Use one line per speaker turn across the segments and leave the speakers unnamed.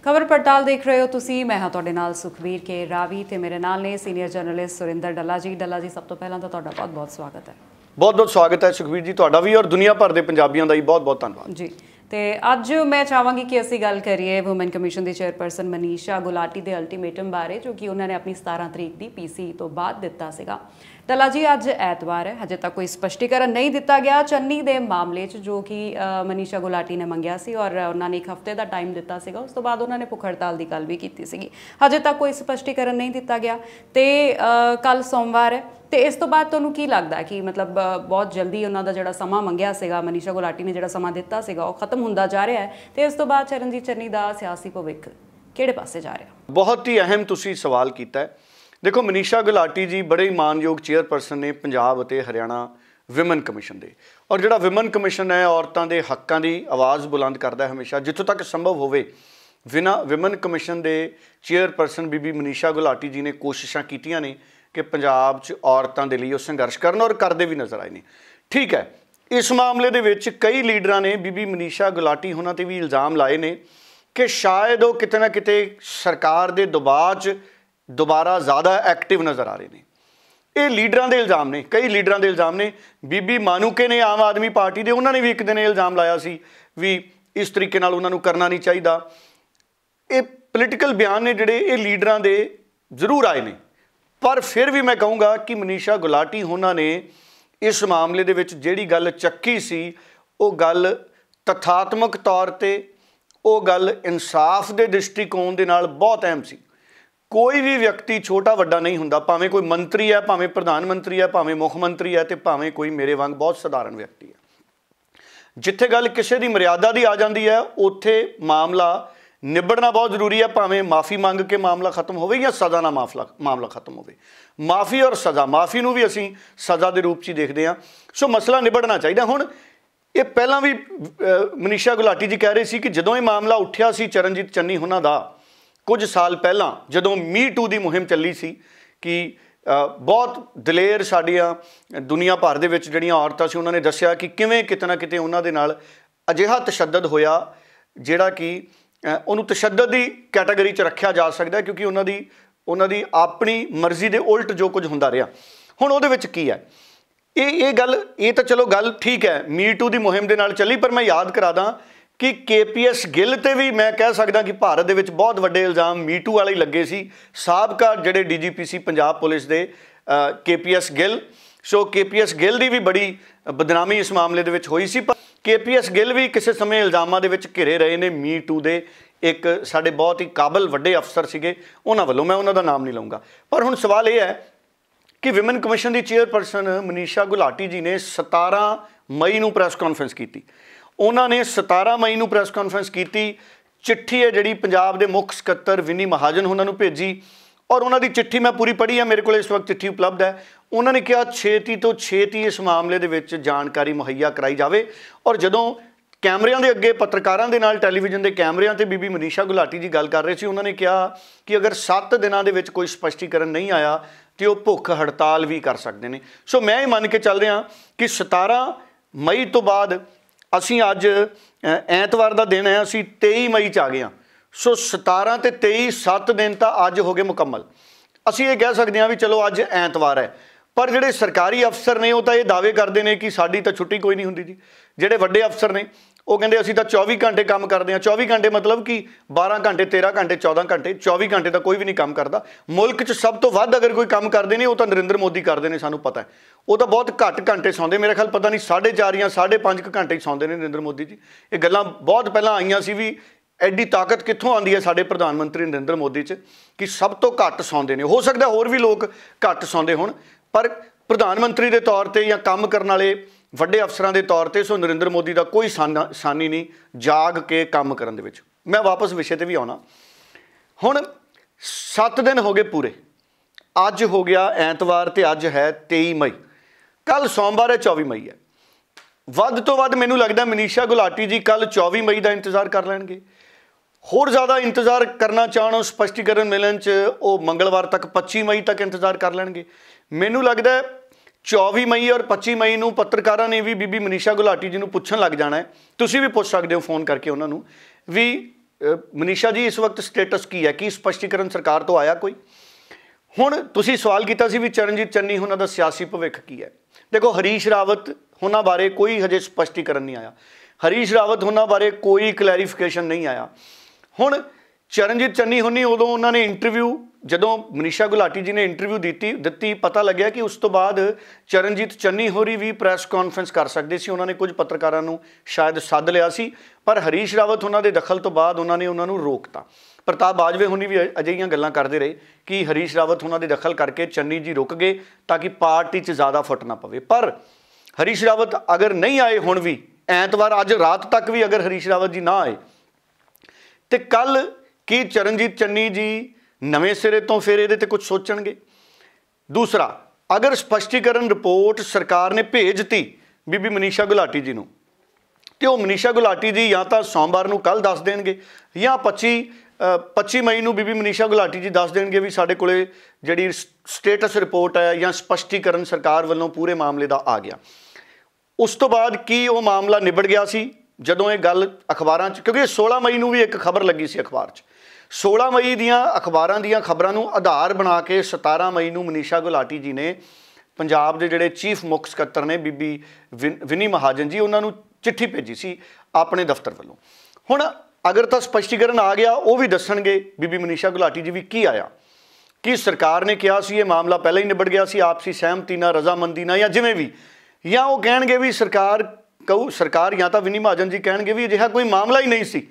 खबर पड़ताल देख रहे हो तुसी। मैं हाँ तुहाडे नाल सुखबीर के रावी ते मेरे नाल ने सीनियर जर्नलिस्ट सुरिंदर डल्ला जी। डल्ला जी, सब तो पहला तो तुहाडा बहुत बहुत स्वागत है।
बहुत बहुत स्वागत है सुखबीर जी, तुहाडा भी और दुनिया भर के पंजाबियों का ही बहुत बहुत धन्यवाद
जी। तो अज मैं चाहांगी कि असीं गल करिए वूमेन कमीशन की चेयरपर्सन मनीषा गुलाटी के अल्टीमेटम बारे, जो कि उन्होंने अपनी 17 तरीक की पीसी तो बाद दिता सीगा। डल्ला जी, अज ऐतवार है, हजे तक कोई स्पष्टीकरण नहीं दिता गया चन्नी के मामले जो कि मनीषा गुलाटी ने मंगया सी और उन्होंने एक हफ्ते का टाइम दिता सीगा। उस तो बाद उन्होंने भुख हड़ताल की गल भी की सीगी। हजे तक कोई स्पष्टीकरण नहीं दिता गया। तो कल सोमवार है, तो इस तो बाद तुहानूं की लगता कि मतलब बहुत जल्दी उन्होंने जिहड़ा समा मंगया सीगा, मनीषा गुलाटी ने जिहड़ा समा दिता सीगा वो खत्म हुंदा जा रहा है, तो इस तो बाद चरणजीत चन्नी का सियासी भविख किहड़े पासे जा रहा?
बहुत ही अहम तुसीं सवाल कीता है। देखो, मनीषा गुलाटी जी बड़े ही मानयोग चेयरपर्सन ने पंजाब और हरियाणा विमन कमीशन के, और जिहड़ा विमन कमीशन है औरतों के हकों की आवाज़ बुलंद करता है हमेशा, जितों तक संभव होवे। विमन कमीशन के चेयरपर्सन बीबी मनीषा गुलाटी जी ने कोशिशां कीतियां ने कि पंजाब च औरतों के लिए वो संघर्ष करन, और करते भी नज़र आए ने। ठीक है, इस मामले दे विच कई लीडरां ने बीबी मनीषा गुलाटी होना ते भी इल्ज़ाम लाए ने कि शायद वो किते ना किते सरकार के दबाव च दोबारा ज़्यादा एक्टिव नज़र आ रहे हैं। ये लीडरां दे इल्ज़ाम ने, कई लीडरां दे इल्ज़ाम ने। बीबी मानूके ने आम आदमी पार्टी के, उन्होंने भी एक दिन इल्ज़ाम लाया सी भी इस तरीके नाल उन्होंने करना नहीं चाहिए। ये पोलीटिकल बयान ने जिहड़े ये लीडरां दे जरूर आए ने, पर फिर भी मैं कहूँगा कि मनीषा गुलाटी होना ने इस मामले दे विच जिहड़ी गल चक्की सी, वो गल तथात्मक तौर पर, वो गल इंसाफ के दृष्टिकोण दे नाल बहुत अहम सी। कोई भी व्यक्ति छोटा वड्डा नहीं हुंदा, भावें कोई मंत्री है, भावें प्रधानमंत्री है, भावें मुख मंत्री है, तो भावें कोई मेरे वांग बहुत सधारण व्यक्ति है। जिथे गल किसी की मर्यादा की आ जाती है, उत्थे मामला निबड़ना बहुत जरूरी है। भावें माफ़ी मंग के मामला खत्म हो या सज़ा ना मामला खत्म हो। माफ़ी और सज़ा, माफ़ी नूं भी असीं सज़ा के रूप च देखते हैं। सो मसला निबड़ना चाहिए। हुण ये पहला भी मनीषा गुलाटी जी कह रहे सी कि जदों ये मामला उठिया सी चरणजीत चन्नी होना दा कुछ साल पहला, जदों मी टू की मुहिम चली सी कि बहुत दलेर साडियां दुनिया भर दे विच जिहड़ियां औरतां सी, उन्होंने दस्सिया कि किवें किते ना किते उन्हां दे नाल अजिहा तशद्दद होया जिहड़ा कि उन्होंने तशद्दद की कैटागरी च रखा जा सकता है, क्योंकि उन्हों दी अपनी मर्जी के उल्ट जो कुछ होंदा रहा। हुण उहदे विच की है ये गल, ये तो चलो गल ठीक है मी टू की मुहिम के नाल चली, पर मैं याद करा दा कि KPS गिल ते भी मैं कह सकदा कि भारत दे विच बहुत वड्डे इल्ज़ाम मी टू वाले लगे सी। साबका जिहड़े DGP सी पंजाब पुलिस दे KPS गिल, सो KPS गिल दी भी बड़ी बदनामी इस मामले दे विच होई सी। पर KPS गिल भी किसी समय इल्ज़ामां दे विच घिरे रहे ने। मी टू दे एक साडे बहुत ही काबल वड्डे अफसर सीगे, उन्हां वल्लों, मैं उन्हां दा नाम नहीं लऊंगा। पर हुण सवाल यह है कि विमन कमीशन की चेयरपर्सन मनीषा गुलाटी जी ने 17 मई नूं प्रैस कॉन्फ्रेंस की। उन्होंने 17 मई नूं प्रैस कॉन्फ्रेंस की। चिट्ठी है जिहड़ी पंजाब के मुख सकत्तर विनी महाजन उन्होंने भेजी, और उन्होंने चिट्ठी मैं पूरी पढ़ी है, मेरे को इस वक्त चिट्ठी उपलब्ध है। उन्होंने कहा छेती तो छेती इस मामले दे विच जानकारी मुहैया कराई जाए। और जदों कैमरिਆਂ के अगे पत्रकारों के नाल टैलीविजन के कैमरिਆਂ ते बीबी मनीषा गुलाटी जी गल कर रहे थे, उन्होंने कहा कि अगर 7 दिनों के विच कोई स्पष्टीकरण नहीं आया तो वह भुख हड़ताल भी कर सकते हैं। सो मैं ये मान के चल रहा कि 17 मई तो बाद असीं अज ऐतवार का दिन है, असीं 23 मई च आ गए। सो 17 ते 23 7 दिन तो अज हो गए मुकम्मल। असीं ये कह सकते हैं भी चलो अज ऐतवार है, पर जिहड़े सरकारी अफसर ने वो तो ये दावे करते हैं कि साडी तो छुट्टी कोई नहीं हुंदी जी। जिहड़े वड्डे अफसर ने वो कहते असीं तो 24 घंटे काम करते हैं। 24 घंटे मतलब कि 12 घंटे 13 घंटे 14 घंटे, 24 घंटे तो कोई भी नहीं काम करता। मुल्क च सब तो वध अगर कोई काम करते हैं वो तो नरेंद्र मोदी करते हैं, सानू पता है। वो तो बहुत घट घंटे सौंदे, मेरे ख्याल पता नहीं 4.5 या 5.5 घंटे ही सौंदे ने नरेंद्र मोदी जी। ये गल्लां बहुत पहलां आईयां सी भी एडी ताकत कित्थों आती है साडे प्रधानमंत्री नरेंद्र मोदी च कि सब तो घट सौंदे ने। हो सकता होर भी लोग घट सौंदे होण, पर प्रधानमंत्री के तौर पर या काम करने वाले वड्डे अफसरां के तौर पर सो नरेंद्र मोदी का कोई सानी नहीं जाग के काम करन दे विच। मैं वापस विषय ते भी आउणा। हुण 7 दिन हो गए पूरे, अज हो गया ऐतवार ते अज है 23 मई, कल सोमवार है 24 मई है। वध तो वध मैनूं लगदा मनीषा गुलाटी जी कल 24 मई का इंतज़ार कर लैणगे। होर ज़्यादा इंतज़ार करना चाहण स्पष्टीकरण मिलण च वो मंगलवार तक 25 मई तक इंतज़ार कर लैणगे। मैनूं लगदा 24 मई और 25 मई नूं पत्रकारां ने भी बीबी मनीषा गुलाटी जी नूं पुछण लग जाना है। तुसीं भी पुछ सकदे हो फोन करके उन्हां नूं भी ਮਨੀਸ਼ਾ ਜੀ ਇਸ ਵਕਤ ਸਟੇਟਸ ਕੀ ਹੈ, ਕੀ ਸਪਸ਼ਟੀਕਰਨ ਸਰਕਾਰ ਤੋਂ ਆਇਆ ਕੋਈ? ਹੁਣ ਤੁਸੀਂ ਸਵਾਲ ਕੀਤਾ ਸੀ ਵੀ ਚਰਨਜੀਤ ਚੰਨੀ ਉਹਨਾਂ ਦਾ ਸਿਆਸੀ ਭਵਿੱਖ ਕੀ ਹੈ। ਦੇਖੋ, ਹਰੀਸ਼ ਰਾਵਤ ਉਹਨਾਂ ਬਾਰੇ ਕੋਈ ਹਜੇ ਸਪਸ਼ਟੀਕਰਨ ਨਹੀਂ ਆਇਆ, ਹਰੀਸ਼ ਰਾਵਤ ਉਹਨਾਂ ਬਾਰੇ ਕੋਈ ਕਲੈਰੀਫਿਕੇਸ਼ਨ ਨਹੀਂ ਆਇਆ। ਹੁਣ ਚਰਨਜੀਤ ਚੰਨੀ ਹੋਣੀ ਉਦੋਂ ਉਹਨਾਂ ਨੇ ਇੰਟਰਵਿਊ, ਜਦੋਂ ਮਨੀਸ਼ਾ ਗੁਲਾਟੀ ਜੀ ਨੇ ਇੰਟਰਵਿਊ ਦਿੱਤੀ ਪਤਾ ਲੱਗਿਆ ਕਿ ਉਸ ਤੋਂ ਬਾਅਦ ਚਰਨਜੀਤ ਚੰਨੀ ਹੋਰੀ ਵੀ ਪ੍ਰੈਸ ਕਾਨਫਰੰਸ ਕਰ ਸਕਦੇ ਸੀ। ਉਹਨਾਂ ਨੇ ਕੁਝ ਪੱਤਰਕਾਰਾਂ ਨੂੰ ਸ਼ਾਇਦ ਸੱਦ ਲਿਆ ਸੀ, ਪਰ ਹਰੀਸ਼ ਰਾਵਤ ਉਹਨਾਂ ਦੇ ਦਖਲ ਤੋਂ ਬਾਅਦ ਉਹਨਾਂ ਨੇ ਉਹਨਾਂ ਨੂੰ ਰੋਕਤਾ। ਪ੍ਰਤਾਪ ਬਾਜਵੇ ਹੋਣੀ ਵੀ ਅਜਿਹੀਆਂ ਗੱਲਾਂ ਕਰਦੇ ਰਹੇ ਕਿ ਹਰੀਸ਼ ਰਾਵਤ ਉਹਨਾਂ ਦੇ ਦਖਲ ਕਰਕੇ ਚੰਨੀ ਜੀ ਰੁਕ ਗਏ ਤਾਂ ਕਿ ਪਾਰਟੀ 'ਚ ਜ਼ਿਆਦਾ ਫੁੱਟ ਨਾ ਪਵੇ। ਪਰ ਹਰੀਸ਼ ਰਾਵਤ ਅਗਰ ਨਹੀਂ ਆਏ, ਹੁਣ ਵੀ ਐਤਵਾਰ ਅੱਜ ਰਾਤ ਤੱਕ ਵੀ ਅਗਰ ਹਰੀਸ਼ ਰਾਵਤ ਜੀ ਨਾ ਆਏ ਤੇ ਕੱਲ ਕੀ ਚਰਨਜੀਤ ਚੰਨੀ ਜੀ ਨਵੇਂ ਸਿਰੇ ਤੋਂ ਫਿਰ ਇਹਦੇ ਤੇ ਕੁਝ ਸੋਚਣਗੇ? ਦੂਸਰਾ, ਅਗਰ ਸਪਸ਼ਟੀਕਰਨ ਰਿਪੋਰਟ ਸਰਕਾਰ ਨੇ ਭੇਜਤੀ ਬੀਬੀ ਮਨੀਸ਼ਾ ਗੁਲਾਟੀ ਜੀ ਨੂੰ, ਤੇ ਉਹ ਮਨੀਸ਼ਾ ਗੁਲਾਟੀ ਜੀ ਜਾਂ ਤਾਂ ਸੋਮਵਾਰ ਨੂੰ ਕੱਲ ਦੱਸ ਦੇਣਗੇ ਜਾਂ 25 ਮਈ ਨੂੰ ਬੀਬੀ ਮਨੀਸ਼ਾ ਗੁਲਾਟੀ ਜੀ ਦੱਸ ਦੇਣਗੇ ਵੀ ਸਾਡੇ ਕੋਲੇ ਜਿਹੜੀ ਸਟੇਟਸ ਰਿਪੋਰਟ ਹੈ ਜਾਂ ਸਪਸ਼ਟੀਕਰਨ ਸਰਕਾਰ ਵੱਲੋਂ ਪੂਰੇ ਮਾਮਲੇ ਦਾ ਆ ਗਿਆ। ਉਸ ਤੋਂ ਬਾਅਦ ਕੀ ਉਹ ਮਾਮਲਾ ਨਿਬੜ ਗਿਆ ਸੀ? ਜਦੋਂ ਇਹ ਗੱਲ ਅਖਬਾਰਾਂ 'ਚ, ਕਿਉਂਕਿ 16 ਮਈ ਨੂੰ ਵੀ ਇੱਕ ਖਬਰ ਲੱਗੀ ਸੀ ਅਖਬਾਰ 'ਚ, 16 ਮਈ ਦੀਆਂ ਅਖਬਾਰਾਂ ਦੀਆਂ ਖਬਰਾਂ ਨੂੰ ਆਧਾਰ ਬਣਾ ਕੇ 17 ਮਈ ਨੂੰ ਮਨੀਸ਼ਾ ਗੁਲਾਟੀ ਜੀ ਨੇ ਪੰਜਾਬ ਦੇ ਜਿਹੜੇ ਚੀਫ ਮੁੱਖ ਸਕੱਤਰ ਨੇ ਬੀਬੀ ਵਿਨੀ ਮਹਾਜਨ ਜੀ, ਉਹਨਾਂ ਨੂੰ ਚਿੱਠੀ ਭੇਜੀ ਸੀ ਆਪਣੇ ਦਫ਼ਤਰ ਵੱਲੋਂ। ਹੁਣ ਅਗਰ ਤਾਂ ਸਪਸ਼ਟੀਕਰਨ ਆ ਗਿਆ, ਉਹ ਵੀ ਦੱਸਣਗੇ ਬੀਬੀ ਮਨੀਸ਼ਾ ਗੁਲਾਟੀ ਜੀ ਵੀ ਕੀ ਆਇਆ, ਕਿ ਸਰਕਾਰ ਨੇ ਕਿਹਾ ਸੀ ਇਹ ਮਾਮਲਾ ਪਹਿਲਾਂ ਹੀ ਨਿਬੜ ਗਿਆ ਸੀ ਆਪਸੀ ਸਹਿਮਤੀ ਨਾਲ, ਰਜ਼ਾਮੰਦੀ ਨਾਲ, ਜਾਂ ਜਿਵੇਂ ਵੀ, ਜਾਂ ਉਹ ਕਹਿਣਗੇ ਵੀ ਸਰਕਾਰ ਜਾਂ ਤਾਂ ਵਿਨੀ ਮਹਾਜਨ ਜੀ ਕਹਿਣਗੇ ਵੀ ਅਜਿਹਾ ਕੋਈ ਮਾਮਲਾ ਹੀ ਨਹੀਂ ਸੀ,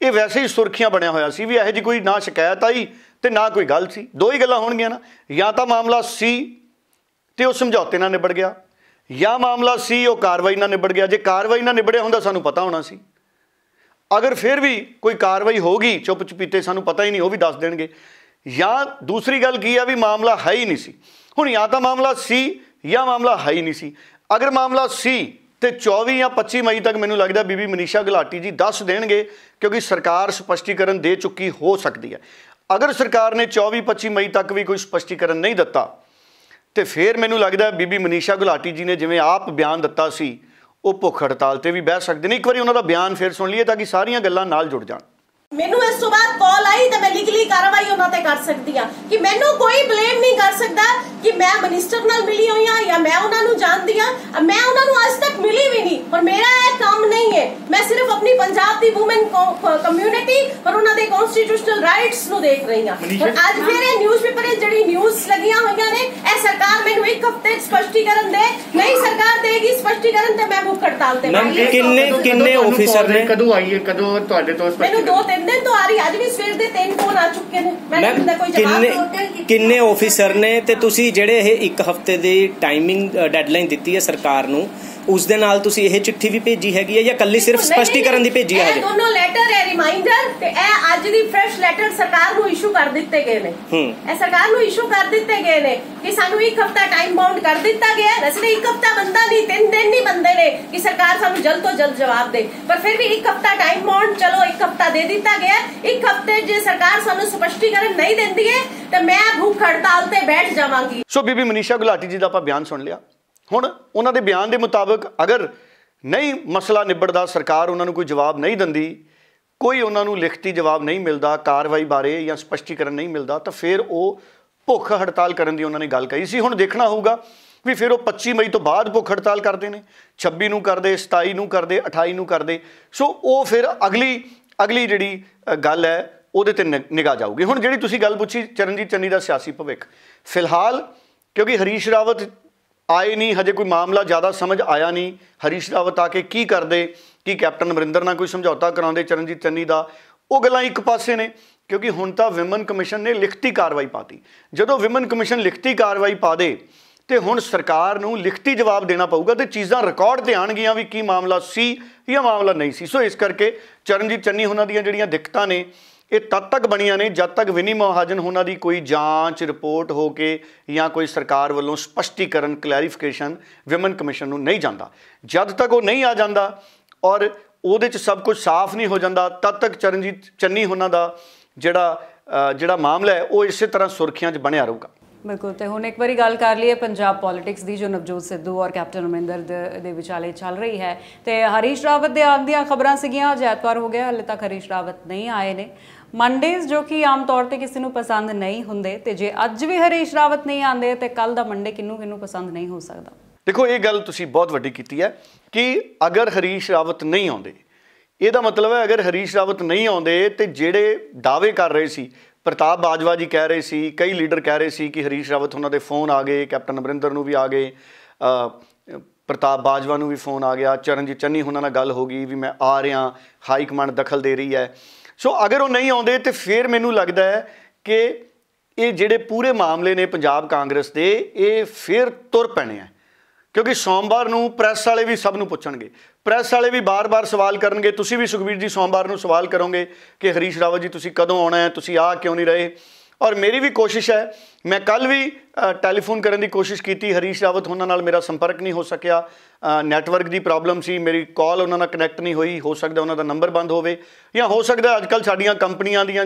ਇਹ ਵੈਸੇ ਹੀ ਸੁਰਖੀਆਂ ਬਣਿਆ ਹੋਇਆ ਸੀ, ਵੀ ਇਹੋ ਜਿਹੀ ਕੋਈ ਨਾ ਸ਼ਿਕਾਇਤ ਆਈ ਤੇ ਨਾ ਕੋਈ ਗੱਲ ਸੀ। ਦੋ ਹੀ ਗੱਲਾਂ ਹੋਣਗੀਆਂ ਨਾ, ਜਾਂ ਤਾਂ ਮਾਮਲਾ ਸੀ ਤੇ ਉਹ ਸਮਝੌਤੇ ਨਾਲ ਨਿਬੜ ਗਿਆ, ਜਾਂ ਮਾਮਲਾ ਸੀ ਉਹ ਕਾਰਵਾਈ ਨਾਲ ਨਿਬੜ ਗਿਆ। ਜੇ ਕਾਰਵਾਈ ਨਾਲ ਨਿਬੜਿਆ ਹੁੰਦਾ ਸਾਨੂੰ ਪਤਾ ਹੋਣਾ ਸੀ। ਅਗਰ ਫਿਰ ਵੀ ਕੋਈ ਕਾਰਵਾਈ ਹੋ ਗਈ ਚੁੱਪ ਚਪੀਤੇ, ਸਾਨੂੰ ਪਤਾ ਹੀ ਨਹੀਂ, ਉਹ ਵੀ ਦੱਸ ਦੇਣਗੇ। ਜਾਂ ਦੂਸਰੀ ਗੱਲ ਕੀ ਆ ਵੀ ਮਾਮਲਾ ਹੈ ਹੀ ਨਹੀਂ ਸੀ। ਹੁਣ ਜਾਂ ਤਾਂ ਮਾਮਲਾ ਸੀ ਜਾਂ ਮਾਮਲਾ ਹੈ ਹੀ ਨਹੀਂ ਸੀ। ਅਗਰ ਮਾਮਲਾ ਸੀ ਤੇ 24 ਜਾਂ 25 ਮਈ ਤੱਕ ਮੈਨੂੰ ਲੱਗਦਾ ਬੀਬੀ ਮਨੀਸ਼ਾ ਗੁਲਾਟੀ ਜੀ ਦੱਸ ਦੇਣਗੇ, ਕਿਉਂਕਿ ਸਰਕਾਰ ਸਪਸ਼ਟੀਕਰਨ ਦੇ ਚੁੱਕੀ ਹੋ ਸਕਦੀ ਹੈ। ਅਗਰ ਸਰਕਾਰ ਨੇ 24-25 ਮਈ ਤੱਕ ਵੀ ਕੋਈ ਸਪਸ਼ਟੀਕਰਨ ਨਹੀਂ ਦਿੱਤਾ ਤੇ ਫਿਰ ਮੈਨੂੰ ਲੱਗਦਾ ਬੀਬੀ ਮਨੀਸ਼ਾ ਗੁਲਾਟੀ ਜੀ ਨੇ ਜਿਵੇਂ ਆਪ ਬਿਆਨ ਦਿੱਤਾ ਸੀ, ਉਹ ਭੁੱਖ ਹੜਤਾਲ ਤੇ ਵੀ ਬਹਿ ਸਕਦੇ ਨੇ। ਇੱਕ ਵਾਰੀ ਉਹਨਾਂ ਦਾ ਬਿਆਨ ਫਿਰ ਸੁਣ ਲਈਏ ਤਾਂ ਕਿ ਸਾਰੀਆਂ ਗੱਲਾਂ ਨਾਲ ਜੁੜ ਜਾਣ।
ਮੈਨੂੰ ਇਸ ਤੋਂ ਬਾਅਦ ਕਾਲ ਆਈ ਤਾਂ ਮੈਂ ਲੀਗਲੀ ਕਾਰਵਾਈ ਉਹਨਾਂ ਤੇ ਕਰ ਸਕਦੀ ਹਾਂ ਕਿ ਮੈਨੂੰ ਕੋਈ ਬਲੇਮ ਨਹੀਂ ਕਰ ਸਕਦਾ ਕਿ ਮੈਂ ਮਿਨਿਸਟਰ ਨਾਲ ਮਿਲੀ ਹੋਈ ਹਾਂ ਜਾਂ ਮੈਂ ਉਹਨਾਂ ਨੂੰ ਜਾਣਦੀ ਹਾਂ। ਮੈਂ ਉਹਨਾਂ ਨੂੰ ਅੱਜ ਤੱਕ ਮਿਲੀ ਵੀ ਨਹੀਂ, ਪਰ ਮੇਰਾ ਇਹ ਕੰਮ ਨਹੀਂ ਹੈ। ਮੈਂ ਸਿਰਫ ਆਪਣੀ ਪੰਜਾਬ ਦੀ ਵੂਮਨ ਕਮਿਊਨਿਟੀ ਔਰ ਉਹਨਾਂ ਦੇ ਕਨਸਟੀਟਿਊਸ਼ਨਲ ਰਾਈਟਸ ਨੂੰ ਦੇਖ ਰਹੀ ਹਾਂ। ਅੱਜ ਫਿਰ ਇਹ ਨਿਊਜ਼ਪੇਪਰ 'ਚ ਜਿਹੜੀ ਨਿਊਜ਼ ਲੱਗੀਆਂ ਹੋਈਆਂ ਨੇ, ਇਹ ਸਰਕਾਰ ਮੈਨੂੰ ਇੱਕ ਹਫ਼ਤੇ 'ਚ ਸਪਸ਼ਟੀਕਰਨ ਦੇ, ਨਹੀਂ ਸਰਕਾਰ ਦੇਗੀ ਸਪਸ਼ਟੀਕਰਨ ਤੇ ਮੈਂ ਭੁੱਖ ਹੜਤਾਲ ਤੇ।
ਕਿੰਨੇ ਆਫੀਸਰ ਨੇ,
ਕਦੋਂ ਆਈਏ, ਕਦੋਂ ਤੁਹਾਡੇ ਤੋਂ
ਮੈਨੂੰ 2-3 ਦਿਨ ਤੋਂ ਆ ਰਹੀ, ਅੱਜ ਵੀ ਸਵੇਰ ਦੇ 3 ਫੋਨ ਆ ਚੁੱਕੇ ਨੇ। ਮੈਂ ਕੋਈ ਜਵਾਬ
ਕਿੰਨੇ ਆਫੀਸਰ ਨੇ ਤੇ ਤੁਸੀਂ ਜਿਹੜੇ ਇਹ ਇੱਕ ਹਫ਼ਤੇ ਦੀ ਟਾਈਮਿੰਗ ਡੈਡਲਾਈਨ ਦਿੱਤੀ ਹੈ ਸਰਕਾਰ ਨੂੰ, ਉਸ ਦੇ ਨਾਲ ਤੁਸੀਂ ਇਹ ਚਿੱਠੀ ਵੀ ਭੇਜੀ ਹੈਗੀ ਹੈ ਜਾਂ ਕੱਲੀ ਸਿਰਫ ਸਪਸ਼ਟੀਕਰਨ ਦੀ ਭੇਜੀ ਹੈ?
ਇਹ ਦੋਨੋਂ ਲੈਟਰ ਹੈ, ਰਿਮਾਈਂਡਰ ਤੇ ਇਹ ਅੱਜ ਦੀ ਫਰੈਸ਼ ਲੈਟਰ ਸਰਕਾਰ ਨੂੰ ਇਸ਼ੂ ਕਰ ਦਿੱਤੇ ਗਏ ਨੇ। ਇਹ ਸਰਕਾਰ ਨੂੰ ਇਸ਼ੂ ਕਰ ਦਿੱਤੇ ਗਏ ਨੇ ਕਿ ਸਾਨੂੰ ਇੱਕ ਹਫ਼ਤਾ ਟਾਈਮ ਬਾਉਂਡ ਕਰ ਦਿੱਤਾ ਗਿਆ। ਵੈਸੇ ਇੱਕ ਹਫ਼ਤਾ ਬੰਦਾ ਨਹੀਂ, 3 ਦਿਨ ਨਹੀਂ ਬੰਦੇ ਨੇ ਕਿ ਸਰਕਾਰ ਸਾਨੂੰ ਜਲਦ ਤੋਂ ਜਲਦ ਜਵਾਬ ਦੇ, ਪਰ ਫਿਰ ਵੀ ਇੱਕ ਹਫ਼ਤਾ ਟਾਈਮ ਬਾਉਂਡ, ਚਲੋ ਇੱਕ ਹਫ਼ਤਾ ਦੇ ਦਿੱਤਾ ਗਿਆ। ਇੱਕ ਹਫ਼ਤੇ ਜੇ ਸਰਕਾਰ ਸਾਨੂੰ ਸਪਸ਼ਟੀਕਰਨ ਨਹੀਂ ਦਿੰਦੀ ਹੈ ਤਾਂ ਮੈਂ ਭੁੱਖ ਹੜਤਾਲ ਤੇ ਬੈਠ ਜਾਵਾਂਗੀ।
ਸੋ ਬੀਬੀ ਮਨੀਸ਼ਾ ਗੁਲਾਟੀ ਜੀ ਦਾ ਆਪਾਂ ਬਿਆਨ ਸੁਣ ਲਿਆ। ਹੁਣ ਉਹਨਾਂ ਦੇ ਬਿਆਨ ਦੇ ਮੁਤਾਬਕ ਅਗਰ ਨਹੀਂ ਮਸਲਾ ਨਿਬੜਦਾ, ਸਰਕਾਰ ਉਹਨਾਂ ਨੂੰ ਕੋਈ ਜਵਾਬ ਨਹੀਂ ਦਿੰਦੀ, ਕੋਈ ਉਹਨਾਂ ਨੂੰ ਲਿਖਤੀ ਜਵਾਬ ਨਹੀਂ ਮਿਲਦਾ ਕਾਰਵਾਈ ਬਾਰੇ ਜਾਂ ਸਪਸ਼ਟੀਕਰਨ ਨਹੀਂ ਮਿਲਦਾ, ਤਾਂ ਫਿਰ ਉਹ ਭੁੱਖ ਹੜਤਾਲ ਕਰਨ ਦੀ ਉਹਨਾਂ ਨੇ ਗੱਲ ਕਹੀ ਸੀ। ਹੁਣ ਦੇਖਣਾ ਹੋਊਗਾ ਵੀ ਫਿਰ ਉਹ 25 ਮਈ ਤੋਂ ਬਾਅਦ ਭੁੱਖ ਹੜਤਾਲ ਕਰਦੇ ਨੇ, 26 ਨੂੰ ਕਰਦੇ, 27 ਨੂੰ ਕਰਦੇ, 28 ਨੂੰ ਕਰਦੇ। ਸੋ ਉਹ ਫਿਰ ਅਗਲੀ ਜਿਹੜੀ ਗੱਲ ਹੈ ਉਹਦੇ ਤੇ ਨਿਗਾਹ ਜਾਊਗੀ। ਹੁਣ ਜਿਹੜੀ ਤੁਸੀਂ ਗੱਲ ਪੁੱਛੀ ਚਰਨਜੀਤ ਚੰਨੀ ਦਾ ਸਿਆਸੀ ਭਵਿੱਖ, ਫਿਲਹਾਲ ਕਿਉਂਕਿ ਹਰੀਸ਼ ਰਾਵਤ ਆਏ ਨਹੀਂ, ਹਜੇ ਕੋਈ ਮਾਮਲਾ ਜ਼ਿਆਦਾ ਸਮਝ ਆਇਆ ਨਹੀਂ, ਹਰੀਸ਼ ਰਾਵਤ ਆ ਕੇ ਕੀ ਕਰਦੇ, ਕੀ ਕੈਪਟਨ ਅਮਰਿੰਦਰ ਨਾਲ ਕੋਈ ਸਮਝੌਤਾ ਕਰਾਉਂਦੇ ਚਰਨਜੀਤ ਚੰਨੀ ਦਾ, ਉਹ ਗੱਲਾਂ ਇੱਕ ਪਾਸੇ ਨੇ। ਕਿਉਂਕਿ ਹੁਣ ਤਾਂ ਵਿਮਨ ਕਮਿਸ਼ਨ ਨੇ ਲਿਖਤੀ ਕਾਰਵਾਈ ਪਾਤੀ। ਜਦੋਂ ਵਿਮਨ ਕਮਿਸ਼ਨ ਲਿਖਤੀ ਕਾਰਵਾਈ ਪਾ ਦੇ ਤੇ ਹੁਣ ਸਰਕਾਰ ਨੂੰ ਲਿਖਤੀ ਜਵਾਬ ਦੇਣਾ ਪਊਗਾ ਤੇ ਚੀਜ਼ਾਂ ਰਿਕਾਰਡ ਤੇ ਆਉਣਗੀਆਂ ਵੀ ਕੀ ਮਾਮਲਾ ਸੀ ਜਾਂ ਮਾਮਲਾ ਨਹੀਂ ਸੀ। ਸੋ ਇਸ ਕਰਕੇ ਚਰਨਜੀਤ ਚੰਨੀ ਉਹਨਾਂ ਦੀਆਂ ਜਿਹੜੀਆਂ ਦਿੱਕਤਾਂ ਨੇ ਇਹ ਤਦ ਤੱਕ ਬਣੀਆਂ ਨੇ ਜਦ ਤੱਕ ਵਿਨੀ ਮਹਾਜਨ ਉਹਨਾਂ ਦੀ ਕੋਈ ਜਾਂਚ ਰਿਪੋਰਟ ਹੋ ਕੇ ਜਾਂ ਕੋਈ ਸਰਕਾਰ ਵੱਲੋਂ ਸਪਸ਼ਟੀਕਰਨ ਕਲੈਰੀਫਿਕੇਸ਼ਨ ਵਿਮਨ ਕਮਿਸ਼ਨ ਨੂੰ ਨਹੀਂ ਜਾਂਦਾ। ਜਦ ਤੱਕ ਉਹ ਨਹੀਂ ਆ ਜਾਂਦਾ ਔਰ ਉਹਦੇ 'ਚ ਸਭ ਕੁਝ ਸਾਫ਼ ਨਹੀਂ ਹੋ ਜਾਂਦਾ, ਤਦ ਤੱਕ ਚਰਨਜੀਤ ਚੰਨੀ ਉਹਨਾਂ ਦਾ ਜਿਹੜਾ ਮਾਮਲਾ ਹੈ ਉਹ ਇਸੇ ਤਰ੍ਹਾਂ ਸੁਰਖੀਆਂ 'ਚ ਬਣਿਆ ਰਹੂਗਾ।
ਬਿਲਕੁਲ। ਤੇ ਹੁਣ ਇੱਕ ਵਾਰੀ ਗੱਲ ਕਰ ਲਈਏ ਪੰਜਾਬ ਪੋਲਿਟਿਕਸ ਦੀ, ਜੋ ਨਵਜੋਤ ਸਿੱਧੂ ਔਰ ਕੈਪਟਨ ਅਮਰਿੰਦਰ ਦੇ ਵਿਚਾਲੇ ਚੱਲ ਰਹੀ ਹੈ। ਤੇ ਹਰੀਸ਼ ਰਾਵਤ ਦੇ ਆਉਣ ਦੀਆਂ ਖਬਰਾਂ ਸੀਗੀਆਂ, ਅੱਜ ਐਤਵਾਰ ਹੋ ਗਿਆ, ਹਾਲੇ ਤੱਕ ਹਰੀਸ਼ ਰਾਵਤ ਨਹੀਂ ਆਏ ਨੇ। ਮੰਡੇਜ਼ ਜੋ ਕਿ ਆਮ ਤੌਰ ਤੇ ਕਿਸੇ ਨੂੰ ਪਸੰਦ ਨਹੀਂ ਹੁੰਦੇ, ਤੇ ਜੇ ਅੱਜ ਵੀ ਹਰੀਸ਼ ਰਾਵਤ ਨਹੀਂ ਆਉਂਦੇ ਤੇ ਕੱਲ ਦਾ ਮੰਡੇ ਕਿਹਨੂੰ ਪਸੰਦ ਨਹੀਂ ਹੋ ਸਕਦਾ।
ਦੇਖੋ, ਇਹ ਗੱਲ ਤੁਸੀਂ ਬਹੁਤ ਵੱਡੀ ਕੀਤੀ ਹੈ ਕਿ ਅਗਰ ਹਰੀਸ਼ ਰਾਵਤ ਨਹੀਂ ਆਉਂਦੇ, ਇਹਦਾ ਮਤਲਬ ਹੈ ਅਗਰ ਹਰੀਸ਼ ਰਾਵਤ ਨਹੀਂ ਆਉਂਦੇ ਤੇ ਜਿਹੜੇ ਦਾਅਵੇ ਕਰ ਰਹੇ ਸੀ, ਪ੍ਰਤਾਪ ਬਾਜਵਾ ਜੀ ਕਹਿ ਰਹੇ ਸੀ, ਕਈ ਲੀਡਰ ਕਹਿ ਰਹੇ ਸੀ ਕਿ ਹਰੀਸ਼ ਰਾਵਤ ਉਹਨਾਂ ਦੇ ਫੋਨ ਆ ਗਏ, ਕੈਪਟਨ ਅਮਰਿੰਦਰ ਨੂੰ ਵੀ ਆ ਗਏ, ਪ੍ਰਤਾਪ ਬਾਜਵਾ ਨੂੰ ਵੀ ਫੋਨ ਆ ਗਿਆ, ਚਰਨਜੀਤ ਚੰਨੀ ਉਹਨਾਂ ਨਾਲ ਗੱਲ ਹੋ ਗਈ ਵੀ ਮੈਂ ਆ ਰਿਹਾ, ਹਾਈ ਕਮਾਂਡ ਦਖਲ ਦੇ ਰਹੀ ਹੈ। ਸੋ ਅਗਰ ਉਹ ਨਹੀਂ ਆਉਂਦੇ ਤੇ ਫਿਰ ਮੈਨੂੰ ਲੱਗਦਾ ਹੈ ਕਿ ਇਹ ਜਿਹੜੇ ਪੂਰੇ ਮਾਮਲੇ ਨੇ ਪੰਜਾਬ ਕਾਂਗਰਸ ਦੇ, ਇਹ ਫਿਰ ਤੁਰ ਪੈਣੇ ਆ, ਕਿਉਂਕਿ ਸੋਮਵਾਰ ਨੂੰ ਪ੍ਰੈਸ ਵਾਲੇ ਵੀ ਸਭ ਨੂੰ ਪੁੱਛਣਗੇ, ਪ੍ਰੈਸ ਵਾਲੇ ਵੀ ਬਾਰ-ਬਾਰ ਸਵਾਲ ਕਰਨਗੇ। ਤੁਸੀਂ ਵੀ ਸੁਖਬੀਰ ਜੀ ਸੋਮਵਾਰ ਨੂੰ ਸਵਾਲ ਕਰੋਗੇ ਕਿ ਹਰੀਸ਼ ਰਾਵਤ ਜੀ ਤੁਸੀਂ ਕਦੋਂ ਆਉਣਾ ਹੈ, ਤੁਸੀਂ ਆ ਕਿਉਂ ਨਹੀਂ ਰਹੇ। ਔਰ ਮੇਰੀ ਵੀ ਕੋਸ਼ਿਸ਼ ਹੈ, ਮੈਂ ਕੱਲ ਵੀ ਟੈਲੀਫੋਨ ਕਰਨ ਦੀ ਕੋਸ਼ਿਸ਼ ਕੀਤੀ, ਹਰੀਸ਼ ਰਾਵਤ ਉਹਨਾਂ ਨਾਲ ਮੇਰਾ ਸੰਪਰਕ ਨਹੀਂ ਹੋ ਸਕਿਆ, ਨੈਟਵਰਕ ਦੀ ਪ੍ਰੋਬਲਮ ਸੀ, ਮੇਰੀ ਕਾਲ ਉਹਨਾਂ ਨਾਲ ਕਨੈਕਟ ਨਹੀਂ ਹੋਈ, ਹੋ ਸਕਦਾ ਉਹਨਾਂ ਦਾ ਨੰਬਰ ਬੰਦ ਹੋਵੇ, ਜਾਂ ਹੋ ਸਕਦਾ ਅੱਜ ਕੱਲ੍ਹ ਸਾਡੀਆਂ ਕੰਪਨੀਆਂ ਦੀਆਂ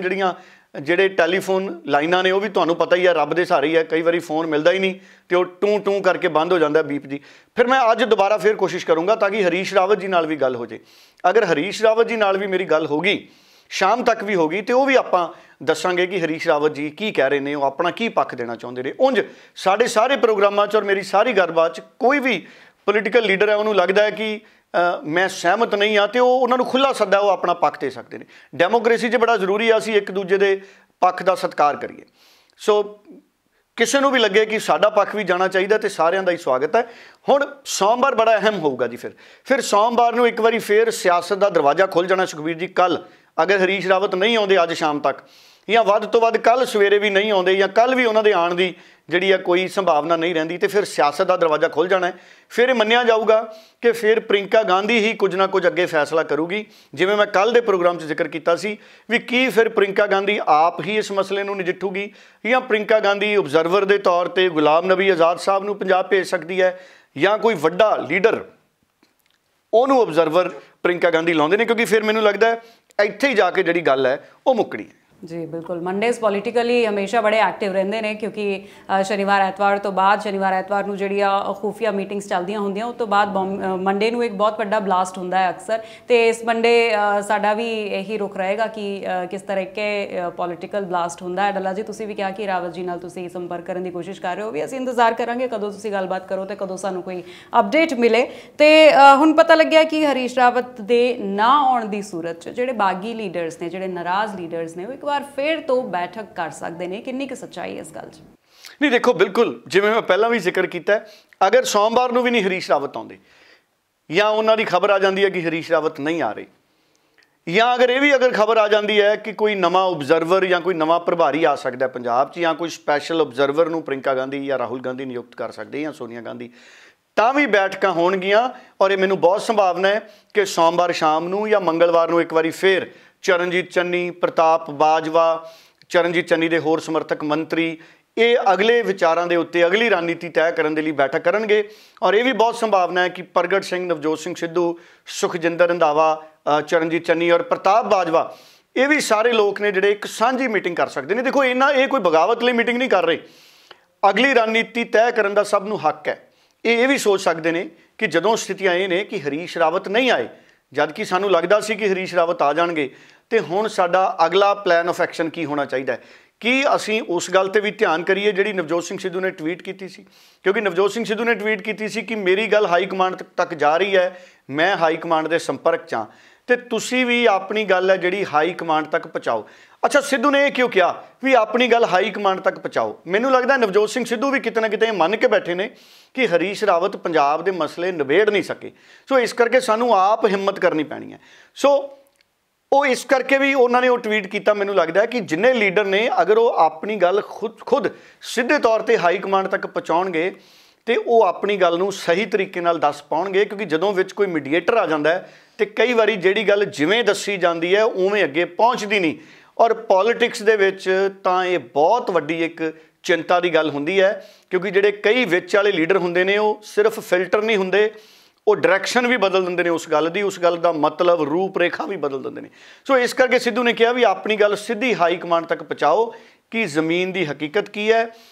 ਜਿਹੜੇ ਟੈਲੀਫੋਨ ਲਾਈਨਾਂ ਨੇ ਉਹ ਵੀ ਤੁਹਾਨੂੰ ਪਤਾ ਹੀ ਹੈ ਰੱਬ ਦੇ ਸਹਾਰੇ ਹੀ ਹੈ, ਕਈ ਵਾਰੀ ਫੋਨ ਮਿਲਦਾ ਹੀ ਨਹੀਂ ਤੇ ਉਹ ਟੂੰ ਕਰਕੇ ਬੰਦ ਹੋ ਜਾਂਦਾ ਬੀਪ ਜੀ। ਫਿਰ ਮੈਂ ਅੱਜ ਦੁਬਾਰਾ ਫਿਰ ਕੋਸ਼ਿਸ਼ ਕਰੂੰਗਾ ਤਾਂ ਕਿ ਹਰੀਸ਼ ਰਾਵਤ ਜੀ ਨਾਲ ਵੀ ਗੱਲ ਹੋ ਜੇ। ਅਗਰ ਹਰੀਸ਼ ਰਾਵਤ ਜੀ ਨਾਲ ਵੀ ਮੇਰੀ ਗੱਲ ਹੋ ਗਈ, ਸ਼ਾਮ ਤੱਕ ਵੀ ਹੋ ਗਈ, ਤੇ ਉਹ ਵੀ ਆਪਾਂ ਦੱਸਾਂਗੇ ਕਿ ਹਰੀਸ਼ ਰਾਵਤ ਜੀ ਕੀ ਕਹਿ ਰਹੇ ਨੇ, ਉਹ ਆਪਣਾ ਕੀ ਪੱਖ ਦੇਣਾ ਚਾਹੁੰਦੇ ਨੇ। ਉਂਝ ਸਾਡੇ ਸਾਰੇ ਪ੍ਰੋਗਰਾਮਾਂ 'ਚ ਔਰ ਮੇਰੀ ਸਾਰੀ ਗੱਲਬਾਤ 'ਚ ਕੋਈ ਵੀ ਪੋਲੀਟੀਕਲ ਲੀਡਰ ਹੈ ਉਹਨੂੰ ਲੱਗਦਾ ਹੈ ਕਿ ਮੈਂ ਸਹਿਮਤ ਨਹੀਂ ਹਾਂ ਤੇ ਉਹ ਉਹਨਾਂ ਨੂੰ ਖੁੱਲ੍ਹਾ ਸੱਦਾ, ਉਹ ਆਪਣਾ ਪੱਖ ਦੇ ਸਕਦੇ ਨੇ। ਡੈਮੋਕ੍ਰੇਸੀ 'ਚ ਬੜਾ ਜ਼ਰੂਰੀ ਆ ਅਸੀਂ ਇੱਕ ਦੂਜੇ ਦੇ ਪੱਖ ਦਾ ਸਤਿਕਾਰ ਕਰੀਏ। ਸੋ ਕਿਸੇ ਨੂੰ ਵੀ ਲੱਗੇ ਕਿ ਸਾਡਾ ਪੱਖ ਵੀ ਜਾਣਾ ਚਾਹੀਦਾ ਤੇ ਸਾਰਿਆਂ ਦਾ ਹੀ ਸਵਾਗਤ ਹੈ। ਹੁਣ ਸੋਮਵਾਰ ਬੜਾ ਅਹਿਮ ਹੋਊਗਾ ਜੀ। ਫਿਰ ਸੋਮਵਾਰ ਨੂੰ ਇੱਕ ਵਾਰੀ ਫਿਰ ਸਿਆਸਤ ਦਾ ਦਰਵਾਜ਼ਾ ਖੁੱਲ੍ਹ ਜਾਣਾ ਸੁਖਬੀਰ ਜੀ। ਕੱਲ੍ਹ ਅਗਰ ਹਰੀਸ਼ ਰਾਵਤ ਨਹੀਂ ਆਉਂਦੇ ਅੱਜ ਸ਼ਾਮ ਤੱਕ, ਜਾਂ ਵੱਧ ਤੋਂ ਵੱਧ ਕੱਲ੍ਹ ਸਵੇਰੇ ਵੀ ਨਹੀਂ ਆਉਂਦੇ, ਜਾਂ ਕੱਲ੍ਹ ਵੀ ਉਹਨਾਂ ਦੇ ਆਉਣ ਦੀ ਜਿਹੜੀ ਆ ਕੋਈ ਸੰਭਾਵਨਾ ਨਹੀਂ ਰਹਿੰਦੀ, ਤੇ ਫਿਰ ਸਿਆਸਤ ਦਾ ਦਰਵਾਜ਼ਾ ਖੁੱਲ੍ਹ ਜਾਣਾ ਹੈ। ਫਿਰ ਇਹ ਮੰਨਿਆ ਜਾਊਗਾ ਕਿ ਫਿਰ ਪ੍ਰਿੰਕਾ ਗਾਂਧੀ ਹੀ ਕੁਝ ਨਾ ਕੁਝ ਅੱਗੇ ਫੈਸਲਾ ਕਰੂਗੀ। ਜਿਵੇਂ ਮੈਂ ਕੱਲ੍ਹ ਦੇ ਪ੍ਰੋਗਰਾਮ 'ਚ ਜ਼ਿਕਰ ਕੀਤਾ ਸੀ ਵੀ ਕੀ ਫਿਰ ਪ੍ਰਿੰਕਾ ਗਾਂਧੀ ਆਪ ਹੀ ਇਸ ਮਸਲੇ ਨੂੰ ਨਜਿੱਠੂਗੀ, ਜਾਂ ਪ੍ਰਿੰਕਾ ਗਾਂਧੀ ਓਬਜ਼ਰਵਰ ਦੇ ਤੌਰ 'ਤੇ ਗੁਲਾਮ ਨਬੀ ਆਜ਼ਾਦ ਸਾਹਿਬ ਨੂੰ ਪੰਜਾਬ ਭੇਜ ਸਕਦੀ ਹੈ, ਜਾਂ ਕੋਈ ਵੱਡਾ ਲੀਡਰ ਉਹਨੂੰ ਓਬਜ਼ਰਵਰ ਪ੍ਰਿੰਕਾ ਗਾਂਧੀ ਲਾਉਂਦੇ ਨੇ, ਕਿਉਂਕਿ ਫਿਰ ਮੈਨੂੰ ਲੱਗਦਾ ਹੈ ਇੱਥੇ ਹੀ ਜਾ ਕੇ ਜਿਹੜੀ ਗੱਲ ਹੈ ਉਹ ਮੁੱਕਣੀ ਹੈ।
जी बिल्कुल। मंडेज़ पॉलिटिकली हमेशा बड़े एक्टिव रहते हैं, क्योंकि शनिवार एतवार तो बाद शनिवार एतवार नूं जिहड़ियां खुफिया मीटिंग्स चलदियां होंदियां उस तो बाद मंडे नूं एक बहुत वड्डा ब्लास्ट हुंदा है अक्सर। तो इस मंडे साडा भी यही रुख रहेगा कि किस तरह के पॉलिटिकल ब्लास्ट हुंदा है। डल्ला जी तुसीं भी कहा कि रावत जी नाल तुसीं संपर्क करन दी कोशिश कर रहे हो, भी असीं इंतजार करांगे कदों तुसीं गलबात करो तो कदों सानूं कोई अपडेट मिले। तो हुण पता लग्गिया कि हरीश रावत दे ना आउण दी सूरत च जिहड़े बागी लीडर्स ने, जिहड़े नाराज़ लीडर्स ने, एक बार फिर तो बैठक कर सकते हैं। कितनी की सच्चाई इस गल
नहीं? देखो बिल्कुल जिवें मैं पहला भी जिक्र किया, अगर सोमवार को भी नहीं हरीश रावत आते, या उन्होंने खबर आ जाती है कि हरीश रावत नहीं आ रही, या अगर ये भी खबर आ जाती है कि कोई नवा ऑब्जर्वर या कोई नवा प्रभारी आ सकता है पंजाब च, या कोई स्पैशल ऑब्जर्वर नूं प्रियंका गांधी या राहुल गांधी नियुक्त कर सकते या सोनिया गांधी, ਤਾਂ भी बैठक होणगियां। और ये मैनूं बहुत संभावना है कि सोमवार शाम नूं या मंगलवार नूं एक बारी फिर चरणजीत चन्नी, प्रताप बाजवा, चरणजीत चन्नी के होर समर्थक मंत्री ये अगले विचारों के उत्ते अगली रणनीति तय करने के लिए बैठक करेंगे। और ये भी बहुत संभावना है कि प्रगट सिंह, नवजोत सिंह सिद्धू, सुखजिंदर रंधावा, चरणजीत चन्नी और प्रताप बाजवा, ये भी सारे लोग ने जिहड़े एक सांझी मीटिंग कर सकते हैं। देखो इन्ना ये कोई बगावत लिए मीटिंग नहीं कर रहे, अगली रणनीति तय करने का सब नूं हक है। ये भी सोच सकते हैं कि जदों स्थितियां ये ने कि हरीश रावत नहीं आए, जबकि सानूं लगदा सी कि हरीश रावत आ जाणगे, तो हुण साडा अगला प्लान ऑफ एक्शन की होना चाहिए कि असीं उस गल ते भी ध्यान करिए जिहड़ी नवजोत सिंह सिद्धू ने ट्वीट की सी। क्योंकि नवजोत सिंह सिद्धू ने ट्वीट की सी कि मेरी गल हाई कमांड तक जा रही है, मैं हाई कमांड के संपर्क च हाँ, तो तुसीं भी अपनी गल है जिहड़ी हाई कमांड तक पहुँचाओ। अच्छा, सिद्धू ने यह क्यों कहा भी अपनी गल हाई कमांड तक पहुँचाओ? मैनूं लगदा नवजोत सिंह सिद्धू भी किते ना किते मन के बैठे ने कि हरीश रावत पंजाब के मसले निबेड़ नहीं सके, सो इस करके सानूं आप हिम्मत करनी पैनी है। सो वो इस करके भी उन्होंने वो ट्वीट किया। मैनूं लगदा है कि जिन्ने लीडर ने अगर वो अपनी गल खुद सीधे तौर पर हाई कमांड तक पहुँचाउणगे तो वो अपनी गल नूं सही तरीके नाल दस पाउणगे, क्योंकि जदों विच कोई मीडिएटर आ जांदा है तो कई बारी जिहड़ी गल जिवें दसी जांदी है उवें अगे पहुँचदी नहीं। और पॉलिटिक्स दे विच तां ये बहुत वड्डी एक चिंता की गल हुंदी है, क्योंकि जिहड़े कई विच वाले लीडर हुंदे ने वो सिर्फ फिल्टर नहीं हुंदे, वो डायरैक्शन भी बदल देंदे ने उस गल दा मतलब रूप रेखा भी बदल देंदे ने। सो इस करके सिद्धू ने कहा भी अपनी गल सीधी हाई कमांड तक पहुँचाओ कि जमीन की हकीकत की है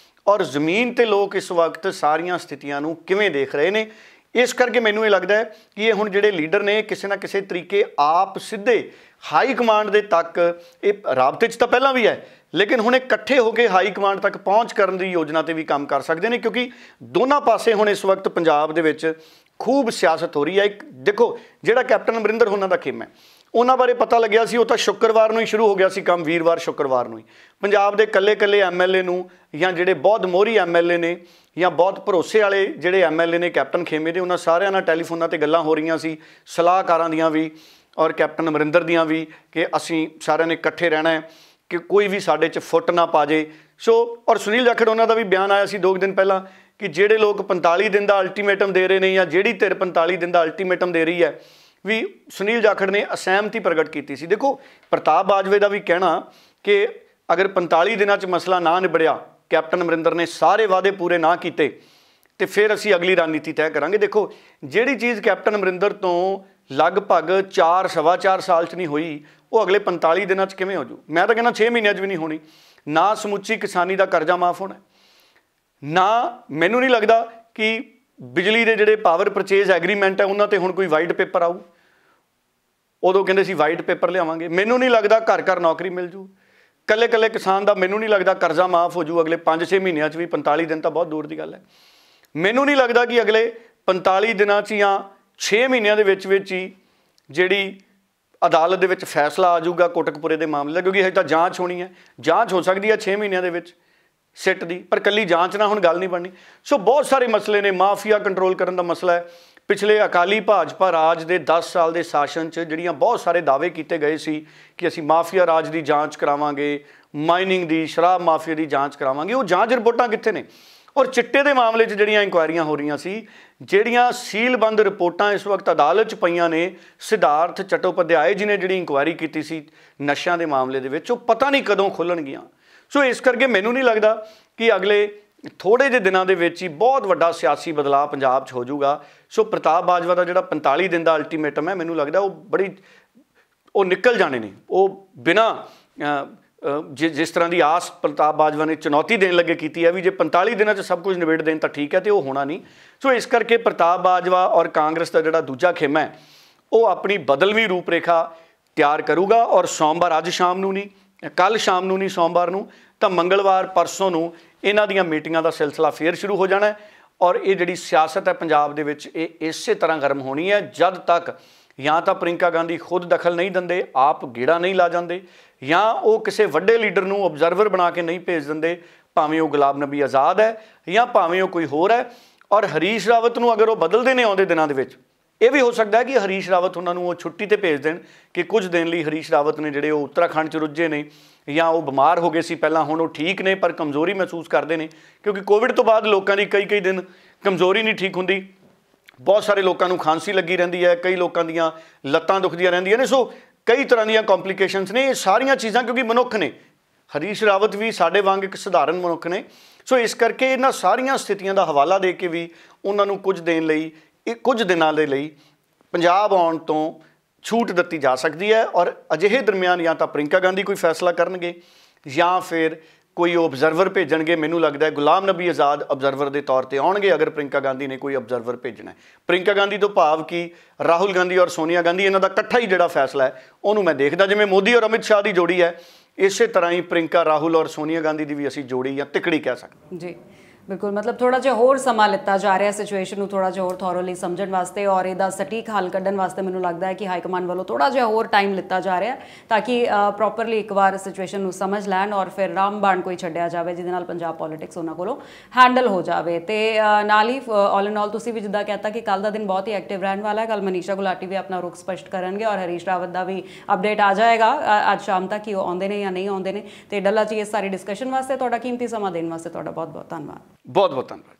ਔਰ ਜ਼ਮੀਨ ਤੇ ਲੋਕ ਇਸ ਵਕਤ ਸਾਰੀਆਂ ਸਥਿਤੀਆਂ ਨੂੰ ਕਿਵੇਂ ਦੇਖ ਰਹੇ ਨੇ। ਇਸ ਕਰਕੇ ਮੈਨੂੰ ਇਹ ਲੱਗਦਾ ਹੈ ਕਿ ਇਹ ਹੁਣ ਜਿਹੜੇ ਲੀਡਰ ਨੇ ਕਿਸੇ ਨਾ ਕਿਸੇ ਤਰੀਕੇ ਆਪ ਸਿੱਧੇ ਹਾਈ ਕਮਾਂਡ ਦੇ ਤੱਕ, ਇਹ ਰਾਬਤੇ 'ਚ ਤਾਂ ਪਹਿਲਾਂ ਵੀ ਹੈ, ਲੇਕਿਨ ਹੁਣ ਇਕੱਠੇ ਹੋ ਕੇ ਹਾਈ ਕਮਾਂਡ ਤੱਕ ਪਹੁੰਚ ਕਰਨ ਦੀ ਯੋਜਨਾ ਤੇ ਵੀ ਕੰਮ ਕਰ ਸਕਦੇ ਨੇ, ਕਿਉਂਕਿ ਦੋਨਾਂ ਪਾਸੇ ਹੁਣ ਇਸ ਵਕਤ ਪੰਜਾਬ ਦੇ ਵਿੱਚ ਖੂਬ ਸਿਆਸਤ ਹੋ ਰਹੀ ਹੈ। ਇੱਕ ਦੇਖੋ ਜਿਹੜਾ ਕੈਪਟਨ ਅਮਰਿੰਦਰ ਹੋਣਾ ਦਾ ਖੇਮ ਹੈ, ਉਹਨਾਂ ਬਾਰੇ ਪਤਾ ਲੱਗਿਆ ਸੀ, ਉਹ ਤਾਂ ਸ਼ੁੱਕਰਵਾਰ ਨੂੰ ਹੀ ਸ਼ੁਰੂ ਹੋ ਗਿਆ ਸੀ ਕੰਮ, ਵੀਰਵਾਰ ਸ਼ੁੱਕਰਵਾਰ ਨੂੰ ਹੀ ਪੰਜਾਬ ਦੇ ਕੱਲੇ ਐਮਐਲਏ ਨੂੰ ਜਾਂ ਜਿਹੜੇ ਬਹੁਤ ਮੋਹਰੀ ਐਮਐਲਏ ਨੇ ਜਾਂ ਬਹੁਤ ਭਰੋਸੇ ਵਾਲੇ ਜਿਹੜੇ ਐਮਐਲਏ ਨੇ ਕੈਪਟਨ ਖੇਮੇ ਦੇ, ਉਹਨਾਂ ਸਾਰਿਆਂ ਨਾਲ ਟੈਲੀਫੋਨਾਂ ਤੇ ਗੱਲਾਂ ਹੋ ਰਹੀਆਂ ਸੀ, ਸਲਾਹਕਾਰਾਂ ਦੀਆਂ ਵੀ ਔਰ ਕੈਪਟਨ ਅਮਰਿੰਦਰ ਦੀਆਂ ਵੀ, ਕਿ ਅਸੀਂ ਸਾਰਿਆਂ ਨੇ ਇਕੱਠੇ ਰਹਿਣਾ ਹੈ, ਕਿ ਕੋਈ ਵੀ ਸਾਡੇ 'ਚ ਫੁੱਟ ਨਾ ਪਾ ਜੇ। ਸੋ ਔਰ ਸੁਨੀਲ ਜਾਖੜ ਉਹਨਾਂ ਦਾ ਵੀ ਬਿਆਨ ਆਇਆ ਸੀ 2 ਦਿਨ ਪਹਿਲਾਂ ਕਿ ਜਿਹੜੇ ਲੋਕ 45 ਦਿਨ ਦਾ ਅਲਟੀਮੇਟਮ ਦੇ ਰਹੇ ਨੇ ਜਾਂ ਜਿਹੜੀ ਧਿਰ 45 ਦਿਨ ਦਾ ਅਲਟੀਮੇਟਮ ਦੇ ਰਹੀ ਹੈ, ਵੀ ਸੁਨੀਲ ਜਾਖੜ ਨੇ ਅਸਹਿਮਤੀ ਪ੍ਰਗਟ ਕੀਤੀ ਸੀ। ਦੇਖੋ ਪ੍ਰਤਾਪ ਬਾਜਵੇ ਦਾ ਵੀ ਕਹਿਣਾ ਕਿ ਅਗਰ 45 ਦਿਨਾਂ 'ਚ ਮਸਲਾ ਨਾ ਨਿਬੜਿਆ, ਕੈਪਟਨ ਅਮਰਿੰਦਰ ਨੇ ਸਾਰੇ ਵਾਅਦੇ ਪੂਰੇ ਨਾ ਕੀਤੇ, ਤੇ ਫਿਰ ਅਸੀਂ ਅਗਲੀ ਰਣਨੀਤੀ ਤੈਅ ਕਰਾਂਗੇ। ਦੇਖੋ ਜਿਹੜੀ ਚੀਜ਼ ਕੈਪਟਨ ਅਮਰਿੰਦਰ ਤੋਂ ਲਗਭਗ 4-4.25 ਸਾਲ 'ਚ ਨਹੀਂ ਹੋਈ, ਉਹ ਅਗਲੇ 45 ਦਿਨਾਂ 'ਚ ਕਿਵੇਂ ਹੋ ਜੂ? ਮੈਂ ਤਾਂ ਕਹਿੰਦਾ 6 ਮਹੀਨਿਆਂ 'ਚ ਵੀ ਨਹੀਂ ਹੋਣੀ। ਨਾ ਸਮੁੱਚੀ ਕਿਸਾਨੀ ਦਾ ਕਰਜ਼ਾ ਮਾਫ ਹੋਣਾ, ਨਾ ਮੈਨੂੰ ਨਹੀਂ ਲੱਗਦਾ ਕਿ ਬਿਜਲੀ ਦੇ ਜਿਹੜੇ ਪਾਵਰ ਪਰਚੇਜ਼ ਐਗਰੀਮੈਂਟ ਹੈ ਉਹਨਾਂ ਤੇ ਹੁਣ ਕੋਈ ਵਾਈਟ ਪੇਪਰ ਆਊ। ਉਦੋਂ ਕਹਿੰਦੇ ਸੀ ਵਾਈਟ ਪੇਪਰ ਲਿਆਵਾਂਗੇ। ਮੈਨੂੰ ਨਹੀਂ ਲੱਗਦਾ ਘਰ ਘਰ ਨੌਕਰੀ ਮਿਲ ਜੂ। ਕੱਲੇ ਕਿਸਾਨ ਦਾ ਮੈਨੂੰ ਨਹੀਂ ਲੱਗਦਾ ਕਰਜ਼ਾ ਮਾਫ ਹੋ ਜੂ ਅਗਲੇ 5-6 ਮਹੀਨਿਆਂ 'ਚ ਵੀ। 45 ਦਿਨ ਤਾਂ ਬਹੁਤ ਦੂਰ ਦੀ ਗੱਲ ਹੈ। ਮੈਨੂੰ ਨਹੀਂ ਲੱਗਦਾ ਕਿ ਅਗਲੇ 45 ਦਿਨਾਂ 'ਚ ਜਾਂ 6 ਮਹੀਨਿਆਂ ਦੇ ਵਿੱਚ ਹੀ ਜਿਹੜੀ ਅਦਾਲਤ ਦੇ ਵਿੱਚ ਫੈਸਲਾ ਆ ਜਾਊਗਾ ਕੋਟਕਪੁਰੇ ਦੇ ਮਾਮਲੇ ਦਾ, ਕਿਉਂਕਿ ਹਜੇ ਤਾਂ ਜਾਂਚ ਹੋਣੀ ਹੈ। ਜਾਂਚ ਹੋ ਸਕਦੀ ਹੈ 6 ਮਹੀਨਿਆਂ ਦੇ ਵਿੱਚ ਸਿੱਟ ਦੀ, ਪਰ ਕੱਲੀ ਜਾਂਚ ਨਾਲ ਹੁਣ ਗੱਲ ਨਹੀਂ ਬਣਨੀ। ਸੋ ਬਹੁਤ ਸਾਰੇ ਮਸਲੇ ਨੇ। ਮਾਫੀਆ ਕੰਟਰੋਲ ਕਰਨ ਦਾ ਮਸਲਾ ਹੈ। ਪਿਛਲੇ ਅਕਾਲੀ ਭਾਜਪਾ ਰਾਜ ਦੇ 10 ਸਾਲ ਦੇ ਸ਼ਾਸਨ 'ਚ ਜਿਹੜੀਆਂ ਬਹੁਤ ਸਾਰੇ ਦਾਅਵੇ ਕੀਤੇ ਗਏ ਸੀ ਕਿ ਅਸੀਂ ਮਾਫੀਆ ਰਾਜ ਦੀ ਜਾਂਚ ਕਰਾਵਾਂਗੇ, ਮਾਈਨਿੰਗ ਦੀ, ਸ਼ਰਾਬ ਮਾਫੀਆ ਦੀ ਜਾਂਚ ਕਰਾਵਾਂਗੇ, ਉਹ ਜਾਂਚ ਰਿਪੋਰਟਾਂ ਕਿੱਥੇ ਨੇ? ਔਰ ਚਿੱਟੇ ਦੇ ਮਾਮਲੇ 'ਚ ਜਿਹੜੀਆਂ ਇਨਕੁਆਇਰੀਆਂ ਹੋ ਰਹੀਆਂ ਸੀ, ਜਿਹੜੀਆਂ ਸੀਲਬੰਦ ਰਿਪੋਰਟਾਂ ਇਸ ਵਕਤ ਅਦਾਲਤ 'ਚ ਪਈਆਂ ਨੇ, ਸਿਧਾਰਥ ਚਟੋਪਾਧਿਆਏ ਜੀ ਨੇ ਜਿਹੜੀ ਇਨਕੁਆਇਰੀ ਕੀਤੀ ਸੀ ਨਸ਼ਿਆਂ ਦੇ ਮਾਮਲੇ ਦੇ ਵਿੱਚ, ਉਹ ਪਤਾ ਨਹੀਂ ਕਦੋਂ ਖੁੱਲ੍ਹਣਗੀਆਂ। ਸੋ ਇਸ ਕਰਕੇ ਮੈਨੂੰ ਨਹੀਂ ਲੱਗਦਾ ਕਿ ਅਗਲੇ ਥੋੜ੍ਹੇ ਜਿਹੇ ਦਿਨਾਂ ਦੇ ਵਿੱਚ ਹੀ ਬਹੁਤ ਵੱਡਾ ਸਿਆਸੀ ਬਦਲਾਅ ਪੰਜਾਬ 'ਚ ਹੋ ਜਾਊਗਾ। ਸੋ ਪ੍ਰਤਾਪ ਬਾਜਵਾ ਦਾ ਜਿਹੜਾ 45 ਦਿਨ ਦਾ ਅਲਟੀਮੇਟਮ ਹੈ, ਮੈਨੂੰ ਲੱਗਦਾ ਉਹ ਨਿਕਲ ਜਾਣੇ ਨੇ। ਉਹ ਬਿਨਾਂ ਜਿਸ ਤਰ੍ਹਾਂ ਦੀ ਆਸ ਪ੍ਰਤਾਪ ਬਾਜਵਾ ਨੇ ਚੁਣੌਤੀ ਦੇਣ ਲੱਗੇ ਕੀਤੀ ਹੈ ਵੀ ਜੇ 45 ਦਿਨਾਂ 'ਚ ਸਭ ਕੁਝ ਨਿਬੇੜ ਦੇਣ ਤਾਂ ਠੀਕ ਹੈ, ਤੇ ਉਹ ਹੋਣਾ ਨਹੀਂ। ਸੋ ਇਸ ਕਰਕੇ ਪ੍ਰਤਾਪ ਬਾਜਵਾ ਔਰ ਕਾਂਗਰਸ ਦਾ ਜਿਹੜਾ ਦੂਜਾ ਖੇਮਾ ਹੈ, ਉਹ ਆਪਣੀ ਬਦਲਵੀਂ ਰੂਪਰੇਖਾ ਤਿਆਰ ਕਰੂਗਾ। ਔਰ ਸੋਮਵਾਰ, ਅੱਜ ਸ਼ਾਮ ਨੂੰ ਨਹੀਂ, ਕੱਲ੍ਹ ਸ਼ਾਮ ਨੂੰ ਨਹੀਂ, ਸੋਮਵਾਰ ਨੂੰ ਤਾਂ ਮੰਗਲਵਾਰ ਪਰਸੋਂ ਨੂੰ ਇਹਨਾਂ ਦੀਆਂ ਮੀਟਿੰਗਾਂ ਦਾ ਸਿਲਸਿਲਾ ਫੇਰ ਸ਼ੁਰੂ ਹੋ ਜਾਣਾ ਹੈ। ਔਰ ਇਹ ਜਿਹੜੀ ਸਿਆਸਤ ਹੈ ਪੰਜਾਬ ਦੇ ਵਿੱਚ, ਇਹ ਇਸੇ ਤਰ੍ਹਾਂ ਗਰਮ ਹੋਣੀ ਹੈ ਜਦ ਤੱਕ ਜਾਂ ਤਾਂ ਪ੍ਰਿੰਕਾ ਗਾਂਧੀ ਖੁਦ ਦਖਲ ਨਹੀਂ ਦਿੰਦੇ, ਆਪ ਗੇੜਾ ਨਹੀਂ ਲਾ ਜਾਂਦੇ, ਜਾਂ ਉਹ ਕਿਸੇ ਵੱਡੇ ਲੀਡਰ ਨੂੰ ਓਬਜ਼ਰਵਰ ਬਣਾ ਕੇ ਨਹੀਂ ਭੇਜ ਦਿੰਦੇ, ਭਾਵੇਂ ਉਹ ਗੁਲਾਮ ਨਬੀ ਆਜ਼ਾਦ ਹੈ ਜਾਂ ਭਾਵੇਂ ਉਹ ਕੋਈ ਹੋਰ ਹੈ। ਔਰ ਹਰੀਸ਼ ਰਾਵਤ ਨੂੰ ਅਗਰ ਉਹ ਬਦਲਦੇ ਨੇ ਆਉਂਦੇ ਦਿਨਾਂ ਦੇ ਵਿੱਚ, ਇਹ ਵੀ ਹੋ ਸਕਦਾ ਹੈ ਕਿ ਹਰੀਸ਼ ਰਾਵਤ ਉਹਨਾਂ ਨੂੰ ਉਹ ਛੁੱਟੀ ਤੇ ਭੇਜ ਦੇਣ ਕਿ ਕੁਝ ਦਿਨ ਲਈ ਹਰੀਸ਼ ਰਾਵਤ ਨੇ ਜਿਹੜੇ ਉਹ ਉੱਤਰਾਖੰਡ 'ਚ ਰੁੱਝੇ ਨੇ, ਜਾਂ ਉਹ ਬਿਮਾਰ ਹੋ ਗਏ ਸੀ ਪਹਿਲਾਂ, ਹੁਣ ਉਹ ਠੀਕ ਨੇ ਪਰ ਕਮਜ਼ੋਰੀ ਮਹਿਸੂਸ ਕਰਦੇ ਨੇ, ਕਿਉਂਕਿ ਕੋਵਿਡ ਤੋਂ ਬਾਅਦ ਲੋਕਾਂ ਦੀ ਕਈ ਦਿਨ ਕਮਜ਼ੋਰੀ ਨਹੀਂ ਠੀਕ ਹੁੰਦੀ। ਬਹੁਤ ਸਾਰੇ ਲੋਕਾਂ ਨੂੰ ਖਾਂਸੀ ਲੱਗੀ ਰਹਿੰਦੀ ਹੈ, ਕਈ ਲੋਕਾਂ ਦੀਆਂ ਲੱਤਾਂ ਦੁਖਦੀਆਂ ਰਹਿੰਦੀਆਂ ਨੇ। ਸੋ ਕਈ ਤਰ੍ਹਾਂ ਦੀਆਂ ਕੰਪਲੀਕੇਸ਼ਨਸ ਨੇ। ਇਹ ਸਾਰੀਆਂ ਚੀਜ਼ਾਂ ਕਿਉਂਕਿ ਮਨੁੱਖ ਨੇ, ਹਰੀਸ਼ ਰਾਵਤ ਵੀ ਸਾਡੇ ਵਾਂਗ ਇੱਕ ਸਧਾਰਨ ਮਨੁੱਖ ਨੇ। ਸੋ ਇਸ ਕਰਕੇ ਇਹਨਾਂ ਸਾਰੀਆਂ ਸਥਿਤੀਆਂ ਦਾ ਹਵਾਲਾ ਦੇ ਕੇ ਵੀ ਉਹਨਾਂ ਨੂੰ ਕੁਝ ਦਿਨਾਂ ਦੇ ਲਈ ਪੰਜਾਬ ਆਉਣ ਤੋਂ ਛੂਟ ਦਿੱਤੀ ਜਾ ਸਕਦੀ ਹੈ। ਔਰ ਅਜਿਹੇ ਦਰਮਿਆਨ ਜਾਂ ਤਾਂ ਪ੍ਰਿੰਕਾ ਗਾਂਧੀ ਕੋਈ ਫੈਸਲਾ ਕਰਨਗੇ ਜਾਂ ਫਿਰ ਕੋਈ ਓਬਜ਼ਰਵਰ ਭੇਜਣਗੇ। ਮੈਨੂੰ ਲੱਗਦਾ ਹੈ ਗੁਲਾਮ ਨਬੀ ਆਜ਼ਾਦ ਓਬਜ਼ਰਵਰ ਦੇ ਤੌਰ ਤੇ ਆਉਣਗੇ ਅਗਰ ਪ੍ਰਿੰਕਾ ਗਾਂਧੀ ਨੇ ਕੋਈ ਓਬਜ਼ਰਵਰ ਭੇਜਣਾ ਹੈ। ਪ੍ਰਿੰਕਾ ਗਾਂਧੀ ਤੋਂ ਭਾਵ ਕਿ ਰਾਹੁਲ ਗਾਂਧੀ ਔਰ ਸੋਨੀਆ ਗਾਂਧੀ, ਇਹਨਾਂ ਦਾ ਇਕੱਠਾ ਹੀ ਜਿਹੜਾ ਫੈਸਲਾ ਹੈ ਉਹਨੂੰ ਮੈਂ ਦੇਖਦਾ, ਜਿਵੇਂ ਮੋਦੀ ਔਰ ਅਮਿਤ ਸ਼ਾਹ ਦੀ ਜੋੜੀ ਹੈ, ਇਸੇ ਤਰ੍ਹਾਂ ਹੀ ਪ੍ਰਿੰਕਾ, ਰਾਹੁਲ ਔਰ ਸੋਨੀਆ ਗਾਂਧੀ ਦੀ ਵੀ ਅਸੀਂ ਜੋੜੀ ਜਾਂ ਤਿਕੜੀ ਕਹਿ ਸਕਦੇ
ਜੀ। ਬਿਲਕੁਲ, ਮਤਲਬ ਥੋੜਾ ਜਿਹਾ ਹੋਰ ਸਮਾਂ ਲਿੱਤਾ ਜਾ ਰਿਹਾ ਸਿਚੁਏਸ਼ਨ ਨੂੰ ਥੋੜਾ ਜਿਹਾ ਹੋਰ ਥੋਰੋਲੀ ਸਮਝਣ ਵਾਸਤੇ, ਔਰ ਇਹਦਾ ਸਟੀਕ ਹੱਲ ਕੱਢਣ ਵਾਸਤੇ ਮੈਨੂੰ ਲੱਗਦਾ ਹੈ ਕਿ ਹਾਈ ਕਮਾਂਡ ਵੱਲੋਂ ਥੋੜਾ ਜਿਹਾ ਹੋਰ ਟਾਈਮ ਲਿੱਤਾ ਜਾ ਰਿਹਾ ਤਾਂ ਕਿ ਪ੍ਰੋਪਰਲੀ ਇੱਕ ਵਾਰ ਸਿਚੁਏਸ਼ਨ ਨੂੰ ਸਮਝ ਲੈਣ ਔਰ ਫਿਰ ਰਾਮਬਾਣ ਕੋਈ ਛੱਡਿਆ ਜਾਵੇ ਜਿਹਦੇ ਨਾਲ ਪੰਜਾਬ ਪੋਲਿਟਿਕਸ ਉਹਨਾਂ ਕੋਲੋਂ ਹੈਂਡਲ ਹੋ ਜਾਵੇ। ਤੇ ਨਾਲ ਹੀ ਆਲ ਇਨ ਆਲ ਤੁਸੀਂ ਵੀ ਜਿੱਦਾਂ ਕਹਿਤਾ ਕਿ ਕੱਲ ਦਾ ਦਿਨ ਬਹੁਤ ਹੀ ਐਕਟਿਵ ਰਹਿਣ ਵਾਲਾ ਹੈ। ਕੱਲ ਮਨੀਸ਼ਾ ਗੁਲਾਟੀ ਵੀ ਆਪਣਾ ਰੁਖ ਸਪਸ਼ਟ ਕਰਨਗੇ ਔਰ ਹਰੀਸ਼ ਰਾਵਤ ਦਾ ਵੀ ਅਪਡੇਟ ਆ ਜਾਏਗਾ ਅੱਜ ਸ਼ਾਮ ਤੱਕ ਕਿ ਉਹ ਆਉਂਦੇ ਨੇ ਜਾਂ ਨਹੀਂ ਆਉਂਦੇ ਨੇ। ਤੇ ਡੱਲਾ ਜੀ, ਇਸ ਸਾਰੀ ਡਿਸਕਸ਼ਨ ਵਾਸਤੇ ਤੁਹਾਡਾ ਕੀਮਤੀ ਸਮਾਂ ਦੇਣ ਵਾਸਤੇ ਤੁਹਾਡਾ ਬਹੁਤ ਬਹੁਤ ਧੰਨਵਾਦ।
ਬਹੁਤ ਬਹੁਤ ਧੰਨਵਾਦ।